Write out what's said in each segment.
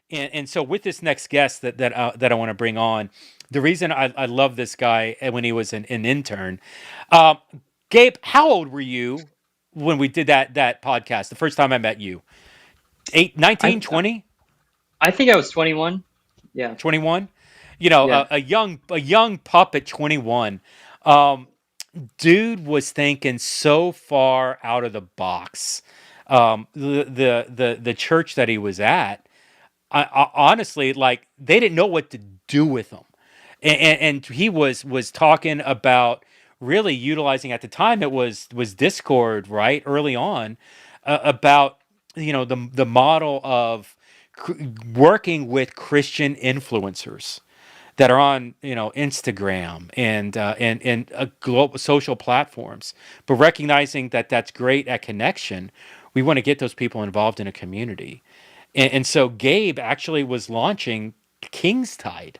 And so with this next guest that I want to bring on, the reason I love this guy when he was an intern, um, Gabe, how old were you when we did that podcast? The first time I met you, 8, I 19, 20, I think I was 21. Yeah. 21. You know, Yeah. a young pup at 21. Um, Dude was thinking so far out of the box. The church that he was at, honestly, like they didn't know what to do with him, and he was talking about really utilizing at the time it was Discord, right, early on, about the model of cr- working with Christian influencers that are on Instagram and global social platforms, but recognizing that that's great at connection, we want to get those people involved in a community, and so Gabe actually was launching Kingstide,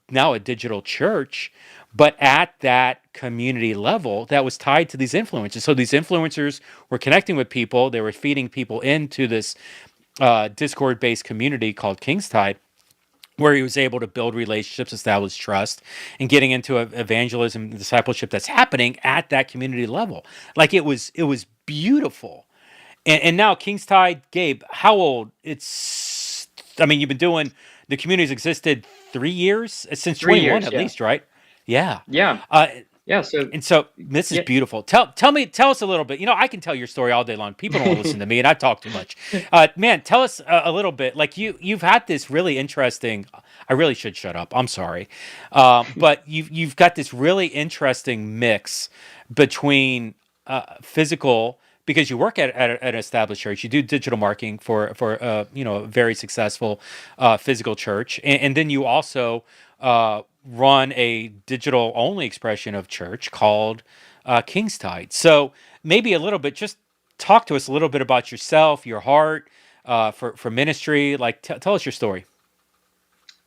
now a digital church, but at that community level that was tied to these influencers. So these influencers were connecting with people, they were feeding people into this Discord-based community called Kingstide, where he was able to build relationships, establish trust, and getting into evangelism and discipleship that's happening at that community level. Like it was beautiful. And now Kingstide, Gabe, how old? I mean, you've been doing the community's existed 3 years since 21 3 years. at Yeah. least, right? Yeah. Yeah. Uh, Yeah. So and so this is yeah. beautiful. Tell us a little bit. I can tell your story all day long. People don't want to listen to me, and I talk too much. Man, tell us a little bit. Like you've had this really interesting. I really should shut up. I'm sorry, but you've got this really interesting mix between physical, because you work at an established church. You do digital marketing for a very successful physical church, and then you also run a digital only expression of church called Kingstide. So maybe a little bit, just talk to us a little bit about yourself, your heart for ministry. Like, tell us your story.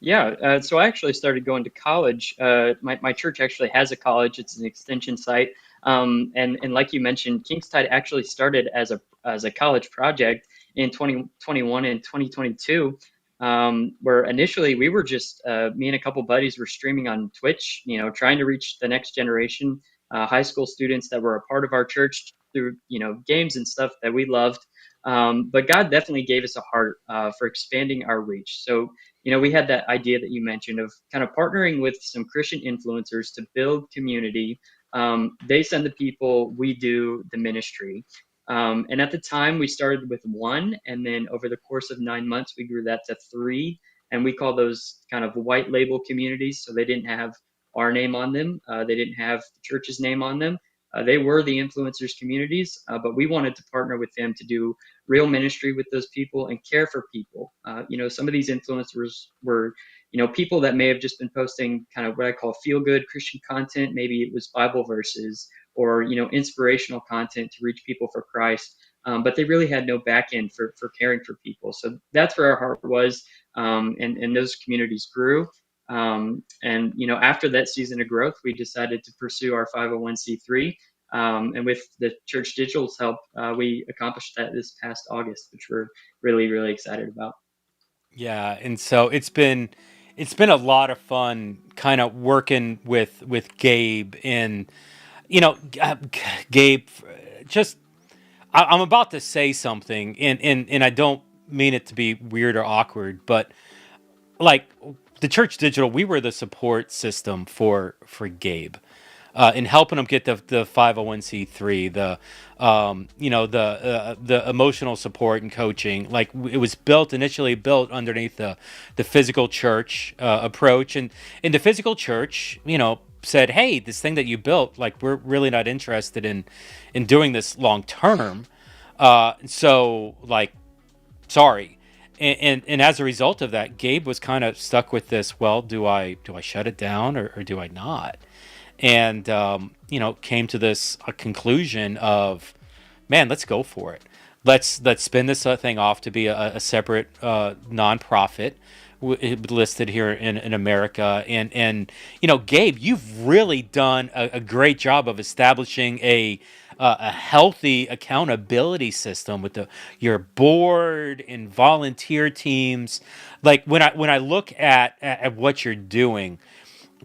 Yeah. So I actually started going to college. My church actually has a college. It's an extension site. And like you mentioned, Kingstide actually started as a college project in 2021 and 2022. Where initially we were just me and a couple buddies were streaming on Twitch, trying to reach the next generation, high school students that were a part of our church through games and stuff that we loved. But God definitely gave us a heart for expanding our reach. So we had that idea that you mentioned of kind of partnering with some Christian influencers to build community. They send the people, we do the ministry. And at the time, we started with one, and then over the course of 9 months, we grew that to three. And we call those kind of white label communities. So they didn't have our name on them, they didn't have the church's name on them. They were the influencers communities, but we wanted to partner with them to do real ministry with those people and care for people. Some of these influencers were, people that may have just been posting kind of what I call feel good Christian content. Maybe it was Bible verses or, inspirational content to reach people for Christ. But they really had no back end for caring for people. So that's where our heart was. And those communities grew. And after that season of growth, we decided to pursue our 501c3. And with the Church Digital's help, we accomplished that this past August, which we're really, really excited about. Yeah, and so it's been a lot of fun, kind of working with Gabe, and Gabe, just I'm about to say something, and I don't mean it to be weird or awkward, but like the Church Digital, we were the support system for Gabe, in helping him get the 501c3, the emotional support and coaching. Like it was initially built underneath the physical church approach, and the physical church, said, hey, this thing that you built, like we're really not interested in doing this long term. So like, sorry. And as a result of that, Gabe was kind of stuck with this. Well, do I shut it down, or do I not? And came to this conclusion of, man, let's go for it. Let's spin this thing off to be a separate nonprofit listed here in America. And Gabe, you've really done a great job of establishing a healthy accountability system with your board and volunteer teams. Like when I look at what you're doing,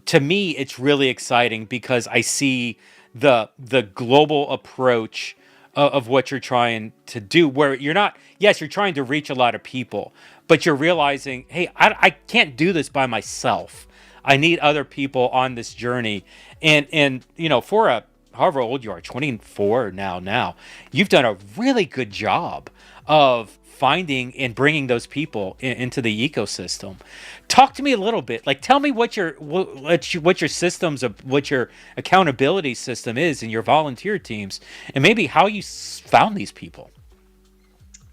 to me it's really exciting because I see the global approach of what you're trying to do, where you're not, yes, you're trying to reach a lot of people, but you're realizing, hey, I can't do this by myself. I need other people on this journey. And for a however old you are, 24 now, you've done a really good job of finding and bringing those people into the ecosystem. Talk to me a little bit. Like, tell me what your systems of what your accountability system is in your volunteer teams, and maybe how you found these people.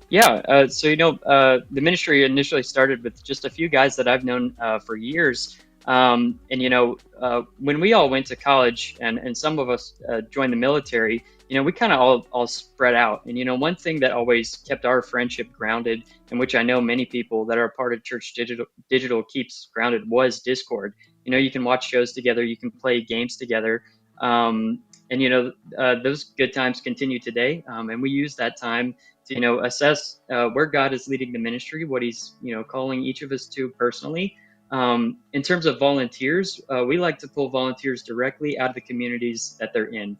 Yeah, so the ministry initially started with just a few guys that I've known for years, and when we all went to college, and some of us joined the military, we kind of all spread out. And one thing that always kept our friendship grounded, and which I know many people that are a part of Church Digital keeps grounded, was Discord. You can watch shows together, you can play games together, and those good times continue today, and we use that time to assess where God is leading the ministry, what He's calling each of us to personally. In terms of volunteers, we like to pull volunteers directly out of the communities that they're in.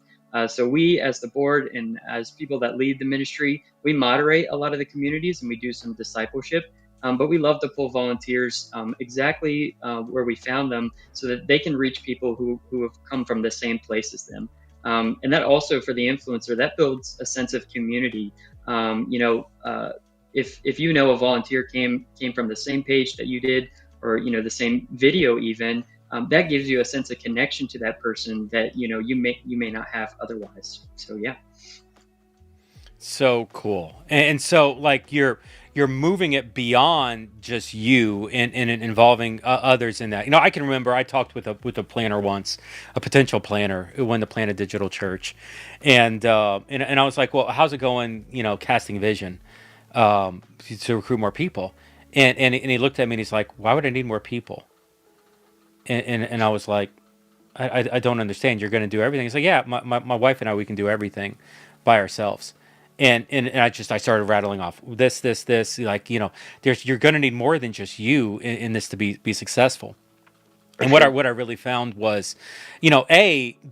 So we, as the board and as people that lead the ministry, we moderate a lot of the communities and we do some discipleship. But we love to pull volunteers exactly where we found them, so that they can reach people who have come from the same place as them. And that also, for the influencer, that builds a sense of community. If a volunteer came from the same page that you did, or the same video even, that gives you a sense of connection to that person that you may not have otherwise. So yeah. So cool. And so, like, you're moving it beyond just you and involving others in that. I can remember I talked with a planner once, a potential planner who wanted to plan a digital church, and I was like, well, how's it going? Casting vision to recruit more people, and he looked at me and he's like, why would I need more people? And I was like, I don't understand. You're going to do everything. He's like, yeah, my wife and I, we can do everything by ourselves. And I started rattling off this, like, you're going to need more than just you in this to be successful. For And what I sure. what I really found was,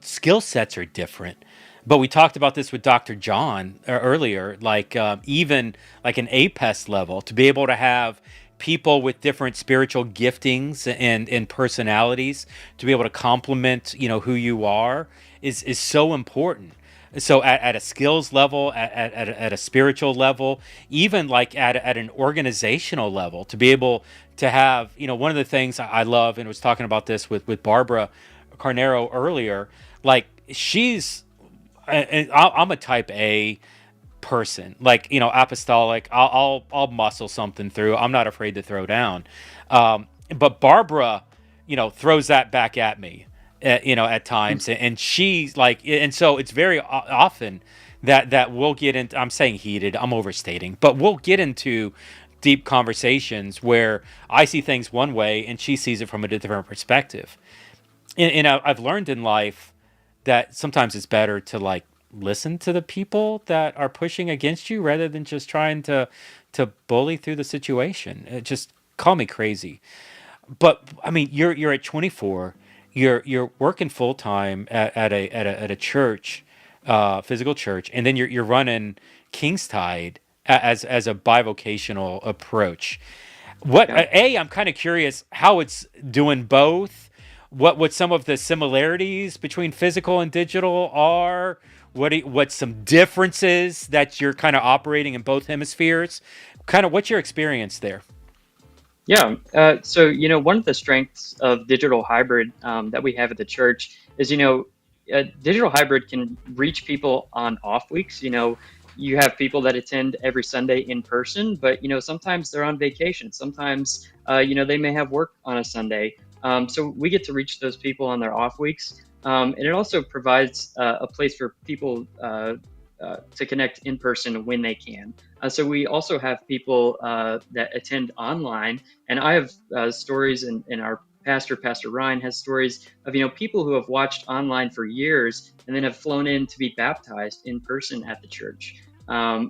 skill sets are different. But we talked about this with Dr. John earlier, like, even like an APES level, to be able to have people with different spiritual giftings and personalities to be able to complement, who you are is so important. So at a skills level, at a spiritual level, even like at an organizational level, to be able to have, one of the things I love, and I was talking about this with Barbara Carnero earlier, like, I'm a type A person, like, apostolic. I'll muscle something through. I'm not afraid to throw down. But Barbara, throws that back at me, at times, and she's like, and so it's very often that we'll get into. I'm saying heated. I'm overstating, but we'll get into deep conversations where I see things one way and she sees it from a different perspective. And I've learned in life that sometimes it's better to, like, listen to the people that are pushing against you rather than just trying to bully through the situation. Just call me crazy, but I mean, you're at 24, you're working full time at a church, physical church, and then you're running Kingstide as a bivocational approach. Yeah. I'm kind of curious how it's doing both. What some of the similarities between physical and digital are. What some differences that you're kind of operating in both hemispheres. Kind of what's your experience there? Yeah. So, one of the strengths of digital hybrid that we have at the church is, digital hybrid can reach people on off weeks. You have people that attend every Sunday in person, but, sometimes they're on vacation. Sometimes, they may have work on a Sunday. So we get to reach those people on their off weeks. And it also provides a place for people to connect in person when they can. So we also have people that attend online, and I have stories in our Pastor Ryan has stories of, people who have watched online for years and then have flown in to be baptized in person at the church.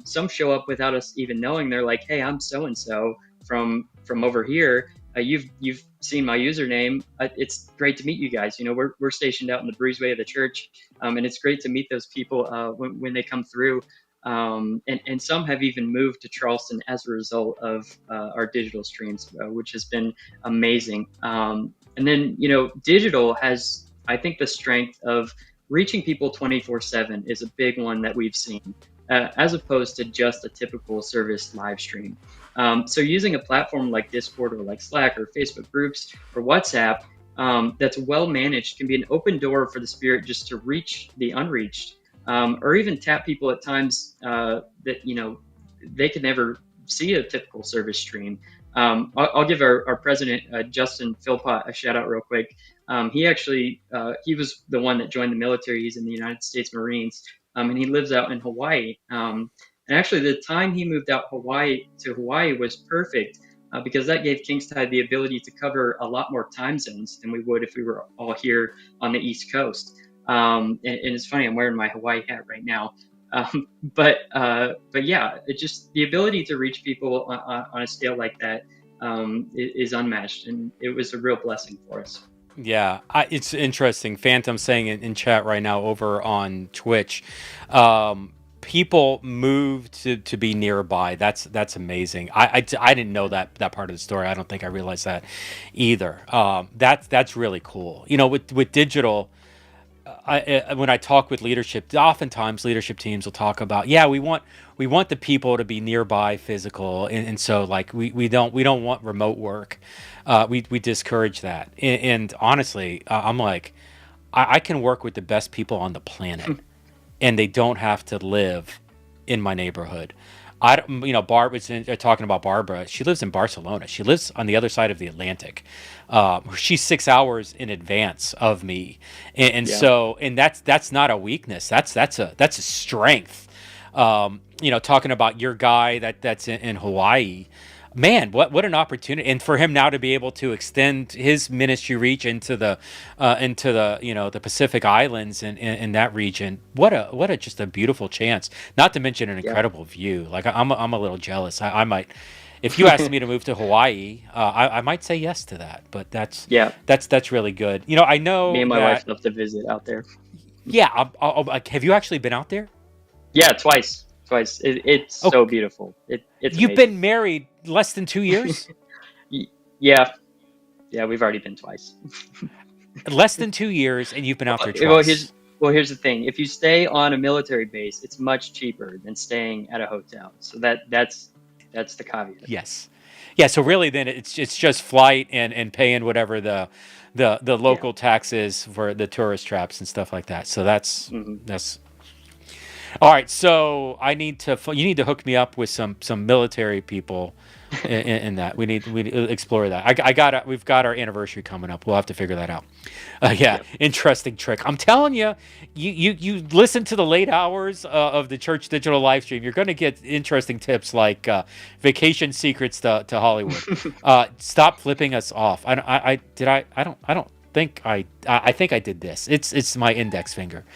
Some show up without us even knowing. They're like, "Hey, I'm so and so from over here. You've seen my username. It's great to meet you guys. We're stationed out in the breezeway of the church, and it's great to meet those people when they come through." And some have even moved to Charleston as a result of our digital streams, which has been amazing. And then, digital has, I think, the strength of reaching people 24/7 is a big one that we've seen, as opposed to just a typical service live stream. So using a platform like Discord or like Slack or Facebook groups or WhatsApp that's well managed can be an open door for the Spirit just to reach the unreached, or even tap people at times that they can never see a typical service stream. I'll give our president Justin Philpott a shout out real quick. He was the one that joined the military. He's in the United States Marines, and he lives out in Hawaii. And actually, the time he moved out to Hawaii was perfect, because that gave Kingstide the ability to cover a lot more time zones than we would if we were all here on the East Coast. And it's funny, I'm wearing my Hawaii hat right now. But yeah, it just the ability to reach people on a scale like that is unmatched, and it was a real blessing for us. Yeah, it's interesting. Phantom saying in chat right now over on Twitch, people move to be nearby. That's amazing. I didn't know that part of the story. I don't think I realized that either. That's really cool. With digital, when I talk with leadership, oftentimes leadership teams will talk about, yeah, we want the people to be nearby, physical, and so like we don't want remote work. We discourage that, and honestly, I'm like, I can work with the best people on the planet, and they don't have to live in my neighborhood. I don't, Barb was talking about Barbara. She lives in Barcelona. She lives on the other side of the Atlantic. She's 6 hours in advance of me, and Yeah. so that's not a weakness. That's a strength. Talking about your guy that's in Hawaii. Man, what an opportunity! And for him now to be able to extend his ministry reach into the the Pacific Islands and in that region. What a just a beautiful chance. Not to mention an Yeah. incredible view. Like I'm a little jealous. I might, if you asked me to move to Hawaii, I might say yes to that. But that's Yeah. that's that's really good. I Me know and my wife that. love to visit out there. Yeah, have you actually been out there? Yeah, twice. Twice. It's Oh, so beautiful. It's you've amazing. been married less than 2 years. Yeah. Yeah, we've already been twice. Less than 2 years, and you've been out there Well, here's twice. well, here's the thing. If you stay on a military base, it's much cheaper than staying at a hotel. So that's the caveat. Yes. Yeah, so really then it's just flight and paying whatever the Yeah. local taxes for the tourist traps and stuff like that. So that's Hmm. that's all right. So you need to hook me up with some military people in that. We need to explore that. We've got our anniversary coming up. We'll have to figure that out. Yeah, Yep. interesting trick. I'm telling you, you listen to the late hours of the Church Digital live stream. You're going to get interesting tips like vacation secrets to Hollywood. Stop flipping us off. I did I don't think I think I did this. It's my index finger.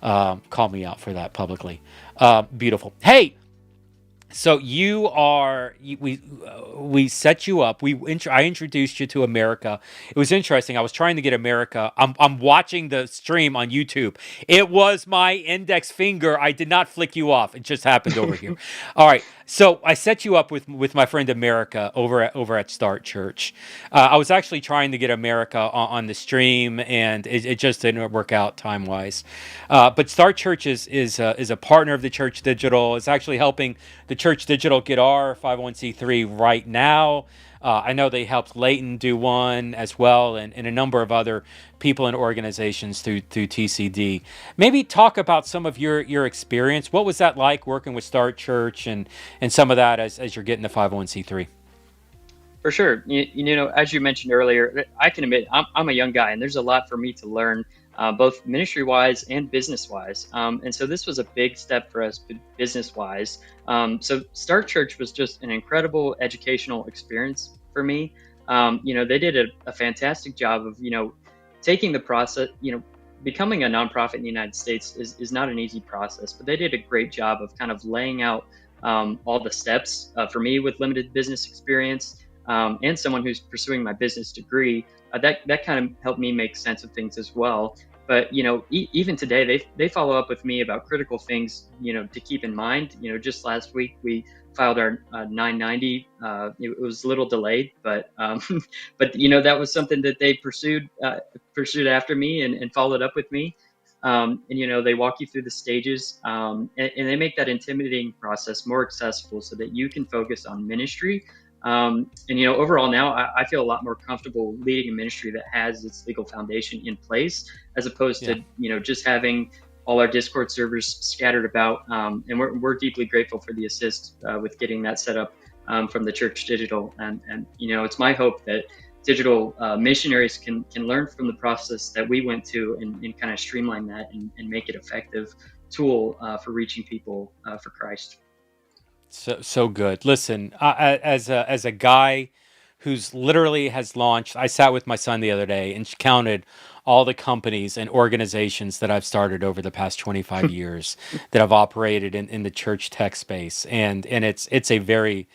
Call me out for that publicly. Beautiful. Hey, so we set you up. I introduced you to America. It was interesting. I was trying to get America. I'm watching the stream on YouTube. It was my index finger. I did not flick you off. It just happened over here. All right. So I set you up with my friend America over at Start Church. I was actually trying to get America on the stream, and it just didn't work out time wise. But Start Church is a partner of the Church Digital. It's actually helping the Church Digital get our 501c3 right now. I know they helped Leighton do one as well, and a number of other people and organizations through TCD. Maybe talk about some of your experience. What was that like working with Start Church and some of that as you're getting the 501c3? For sure. As you mentioned earlier, I can admit I'm a young guy, and there's a lot for me to learn, both ministry-wise and business-wise. And so this was a big step for us business-wise. So Start Church was just an incredible educational experience for me. They did a fantastic job of, taking the process, becoming a nonprofit in the United States is not an easy process, but they did a great job of kind of laying out all the steps for me with limited business experience, and someone who's pursuing my business degree. That kind of helped me make sense of things as well. But even today, they follow up with me about critical things, to keep in mind. Just last week we filed our 990. It was a little delayed, but but that was something that they pursued after me and followed up with me. And they walk you through the stages, and they make that intimidating process more accessible so that you can focus on ministry. And overall now I feel a lot more comfortable leading a ministry that has its legal foundation in place, as opposed Yeah. to just having all our Discord servers scattered about. And we're deeply grateful for the assist with getting that set up from the Church Digital. And it's my hope that digital missionaries can learn from the process that we went to, and kind of streamline that and make it effective tool for reaching people for Christ. So good. Listen, as a guy who's literally has launched, I sat with my son the other day and counted all the companies and organizations that I've started over the past 25 years that I've operated in the church tech space, and it's a very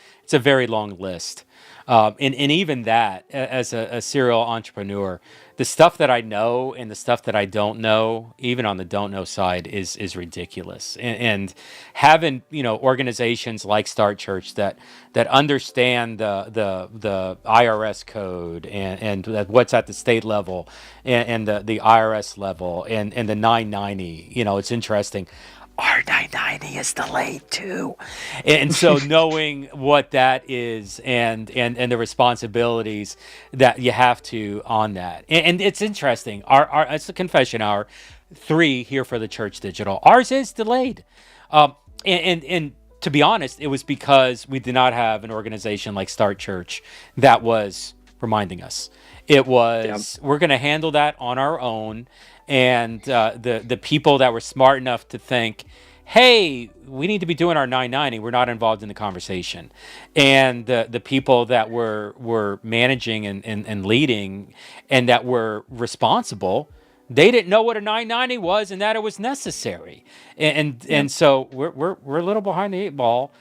long list. And even that, as a serial entrepreneur, the stuff that I know and the stuff that I don't know, even on the don't know side, is ridiculous. And having organizations like Start Church that understand the IRS code and what's at the state level and the IRS level and the 990. It's interesting. Our 990 is delayed too. And so knowing what that is and the responsibilities that you have to on that. And it's interesting. Our it's a confession hour 3 here for the Church Digital. Ours is delayed. And to be honest, it was because we did not have an organization like Start Church that was reminding us. It Yeah, was, we're going to handle that on our own. And the people that were smart enough to think, hey, we need to be doing our 990. We're not involved in the conversation. And the people that were managing and leading and that were responsible, they didn't know what a 990 was and that it was necessary. yeah, And so we're a little behind the eight ball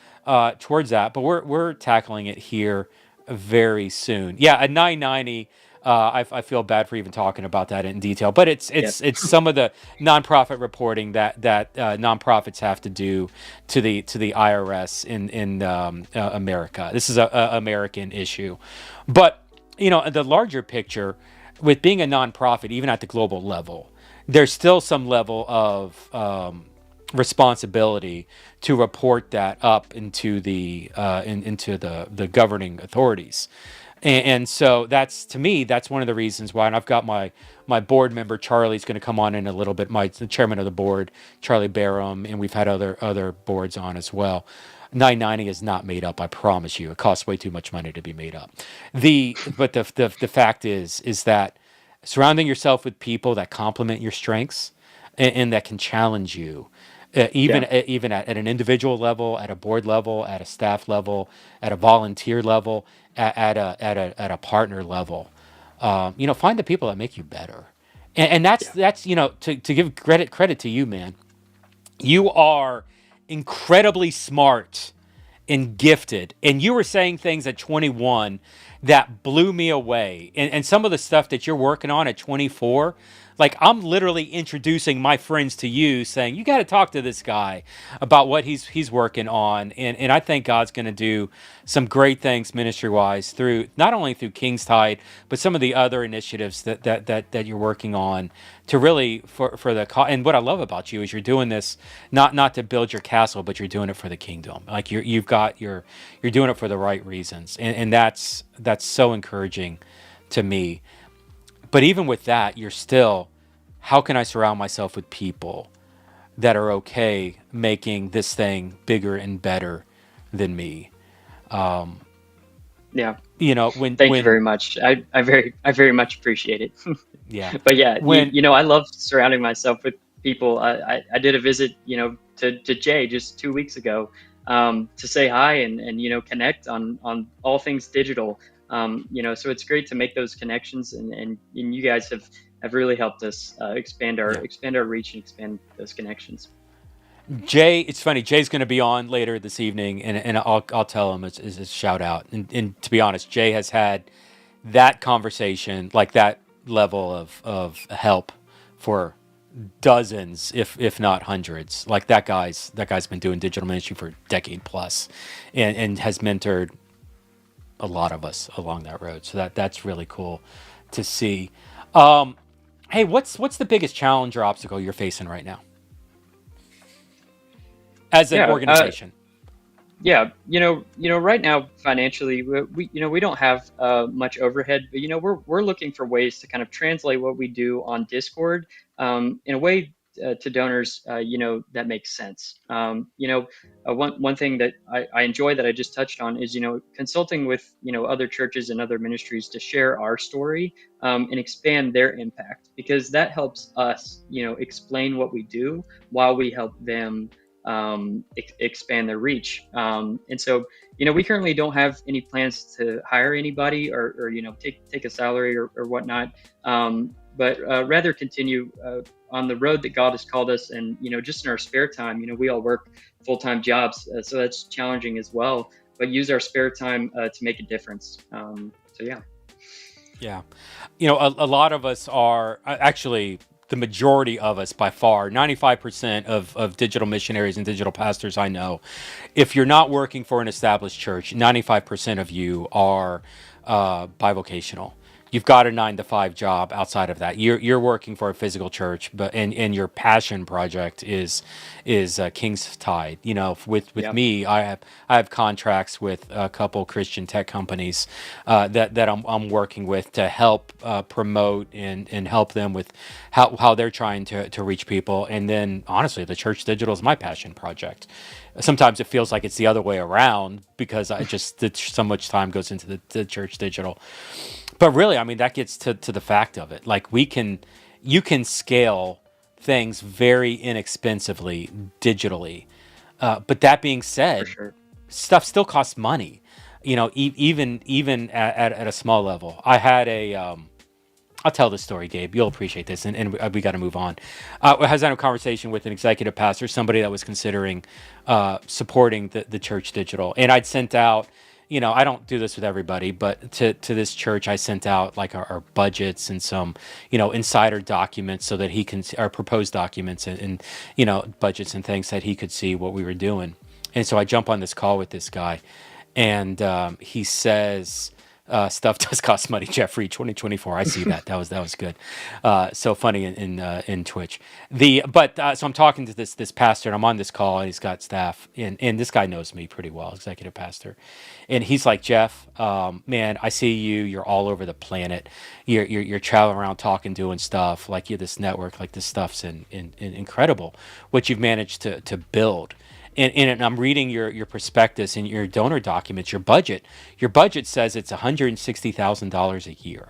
towards that, but we're tackling it here very soon. Yeah, a 990. I feel bad for even talking about that in detail, but it's yeah, it's it's some of the nonprofit reporting that nonprofits have to do to the IRS in America. This is a American issue, but the larger picture with being a nonprofit, even at the global level, there's still some level of responsibility to report that up into the governing authorities. And so that's, to me, that's one of the reasons why. And I've got my board member Charlie's going to come on in a little bit. The chairman of the board, Charlie Barham, and we've had other boards on as well. 990 is not made up. I promise you, it costs way too much money to be made up. But the fact is that surrounding yourself with people that complement your strengths and that can challenge you, yeah, even at an individual level, at a board level, at a staff level, at a volunteer level, at a partner level. Find the people that make you better, and that's yeah, to give credit to you, man. You are incredibly smart and gifted. And you were saying things at 21 that blew me away. And some of the stuff that you're working on at 24, like I'm literally introducing my friends to you saying, you got to talk to this guy about what he's working on. And I think God's going to do some great things ministry wise through not only through King's Tide, but some of the other initiatives that you're working on to really for and what I love about you is you're doing this not to build your castle, but you're doing it for the kingdom. Like you're doing it for the right reasons, and that's so encouraging to me. But even with that, you're still, how can I surround myself with people that are okay making this thing bigger and better than me? Um, yeah. when Thank you when very much. I very much appreciate it. yeah, But yeah, when I love surrounding myself with people. I did a visit, to Jay just 2 weeks ago, to say hi and connect on all things digital. So it's great to make those connections, and you guys have really helped us Yeah. expand our reach and expand those connections. Jay, it's funny. Jay's going to be on later this evening, and I'll tell him it's a shout out. And to be honest, Jay has had that conversation, like that level of help for dozens, if not hundreds. Like that guy's been doing digital ministry for a decade plus, and has mentored a lot of us along that road. So that's really cool to see. Um, hey, what's the biggest challenge or obstacle you're facing right now as an Yeah, organization? yeah, right now financially, we don't have much overhead, but we're looking for ways to kind of translate what we do on Discord in a way to donors, that makes sense. One thing that I enjoy that I just touched on is consulting with other churches and other ministries to share our story and expand their impact, because that helps us explain what we do while we help them expand their reach. And so, we currently don't have any plans to hire anybody or take a salary or whatnot, but rather continue on the road that God has called us. And just in our spare time, we all work full-time jobs, so that's challenging as well. But use our spare time to make a difference. So yeah. Yeah. A lot of us are actually the majority of us by far, 95% of digital missionaries and digital pastors I know. If you're not working for an established church, 95% of you are bivocational. You've got a 9 to 5 job outside of that. You're working for a physical church, but and your passion project is King's Tide. With Yeah, me, I have contracts with a couple Christian tech companies that I'm working with to help promote and help them with how they're trying to reach people. And then honestly, the Church Digital is my passion project. Sometimes it feels like it's the other way around because so much time goes into the Church Digital. But really, I mean, that gets to the fact of it. Like you can scale things very inexpensively digitally. But that being for said, sure. stuff still costs money. Even at a small level. I had I'll tell this story, Gabe. You'll appreciate this, and we got to move on. I was having a conversation with an executive pastor, somebody that was considering supporting the church digital, and I'd sent out. I don't do this with everybody, but to this church, I sent out like our budgets and some, insider documents so that he can our proposed documents and budgets and things that he could see what we were doing. And so I jump on this call with this guy, and he says, stuff does cost money, Jeffrey. 2024. I see that. That was good. So funny in Twitch. So I'm talking to this pastor, and I'm on this call, and he's got staff, and this guy knows me pretty well, executive pastor, and he's like, Jeff, man, I see you. You're all over the planet. You're traveling around, talking, doing stuff. Like you're this network. Like this stuff's incredible. What you've managed to build. And I'm reading your prospectus and your donor documents, your budget. Your budget says it's $160,000 a year,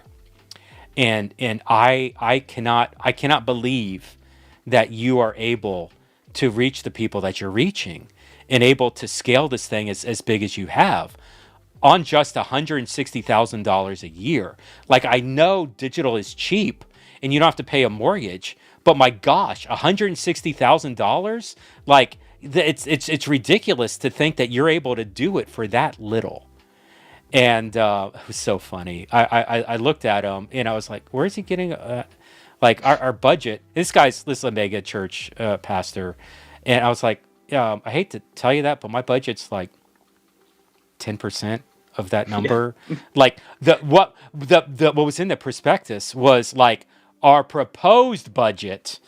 and I cannot believe that you are able to reach the people that you're reaching, and able to scale this thing as big as you have on just $160,000 a year. Like I know digital is cheap and you don't have to pay a mortgage, but my gosh, $160,000, like it's ridiculous to think that you're able to do it for that little. And it was so funny. I looked at him and I was like, where is he getting? Like our budget. This is a mega church pastor, and I was like, I hate to tell you that, but my budget's like 10% of that Yeah, number. Like what was in the prospectus was like our proposed budget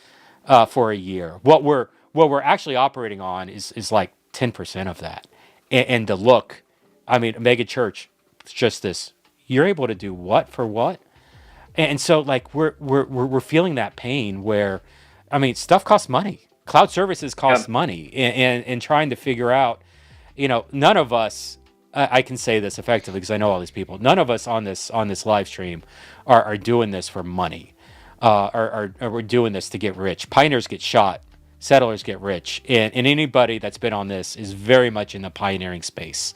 for a year. What we're actually operating on is like 10% of that. And the look, I mean, mega church, it's just this. You're able to do what for what? And so like we're feeling that pain where, I mean, stuff costs money. Cloud services yeah, cost money, and trying to figure out, none of us. I can say this effectively because I know all these people. None of us on this live stream are doing this for money, are we're doing this to get rich. Pioneers get shot settlers get rich. And anybody that's been on this is very much in the pioneering space,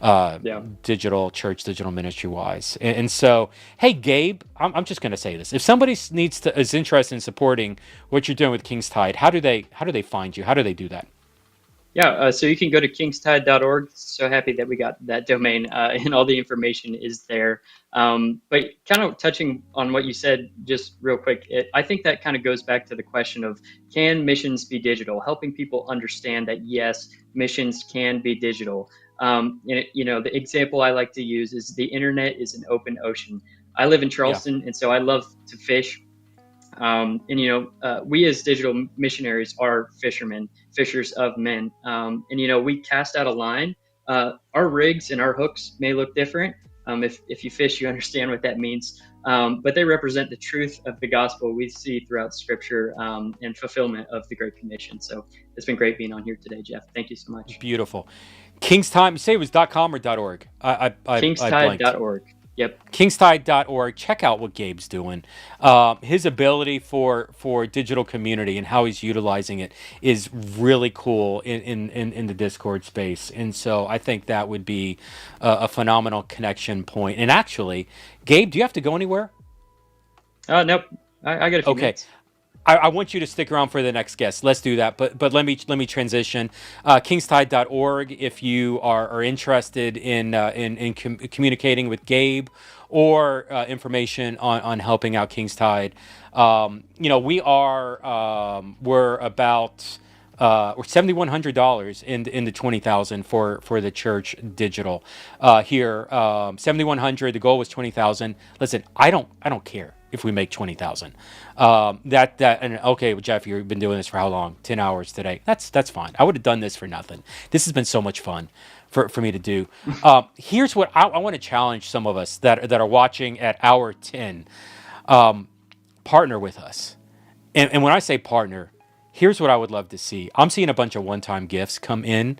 uh, Yeah. digital church, digital ministry wise. And so, hey, Gabe, I'm just going to say this: if somebody is interested in supporting what you're doing with King's Tide, how do they find you? How do they do that? Yeah, so you can go to kingstide.org. So happy that we got that domain, and all the information is there. But kind of touching on what you said just real quick, I think that kind of goes back to the question of, can missions be digital? Helping people understand that yes, missions can be digital. The example I like to use is the internet is an open ocean. I live in Yeah, Charleston, and so I love to fish. We as digital missionaries are fishermen, fishers of men. We cast out a line. Our rigs and our hooks may look different. If you fish, you understand what that means. But they represent the truth of the gospel we see throughout Scripture, and fulfillment of the Great Commission. So it's been great being on here today, Jeff. Thank you so much. beautiful. King's Time. You say it was .com or .org? I blanked. Kingstide.org. Yep. Kingstide.org. Check out what Gabe's doing. His ability for digital community and how he's utilizing it is really cool in the Discord space. And so I think that would be a phenomenal connection point. And actually, Gabe, do you have to go anywhere? Nope. I got a few Okay. minutes. I want you to stick around for the next guest. Let's do that. But let me transition. Kingstide.org if you are interested in communicating with Gabe or information on helping out Kingstide. We're about we're $7,100 in the 20,000 for the church digital here. 7,100. The goal was 20,000. Listen, I don't care if we make 20,000. And okay, well, Jeff, you've been doing this for how long? 10 hours today. That's fine. I would have done this for nothing. This has been so much fun for me to do. Here's what I want to challenge some of us that are watching at hour 10. Partner with us. And when I say partner, here's what I would love to see. I'm seeing a bunch of one-time gifts come in.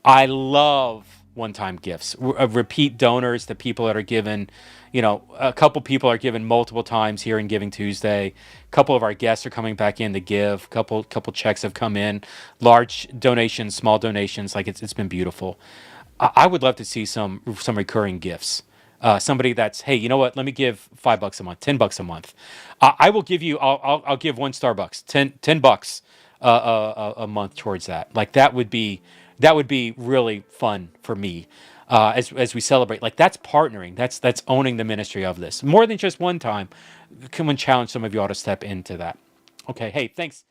I love one-time gifts, repeat donors, the people that are given. A couple people are given multiple times here in Giving Tuesday. A couple of our guests are coming back in to give. Couple checks have come in, large donations, small donations. Like it's been beautiful. I would love to see some recurring gifts. Somebody that's, hey, you know what? Let me give $5 a month, $10 a month. I will give you. I'll give one Starbucks, $10 a month towards that. Like that would be really fun for me. As we celebrate, like that's partnering. That's owning the ministry of this more than just one time. Come and challenge some of you all to step into that. Okay. Hey, thanks.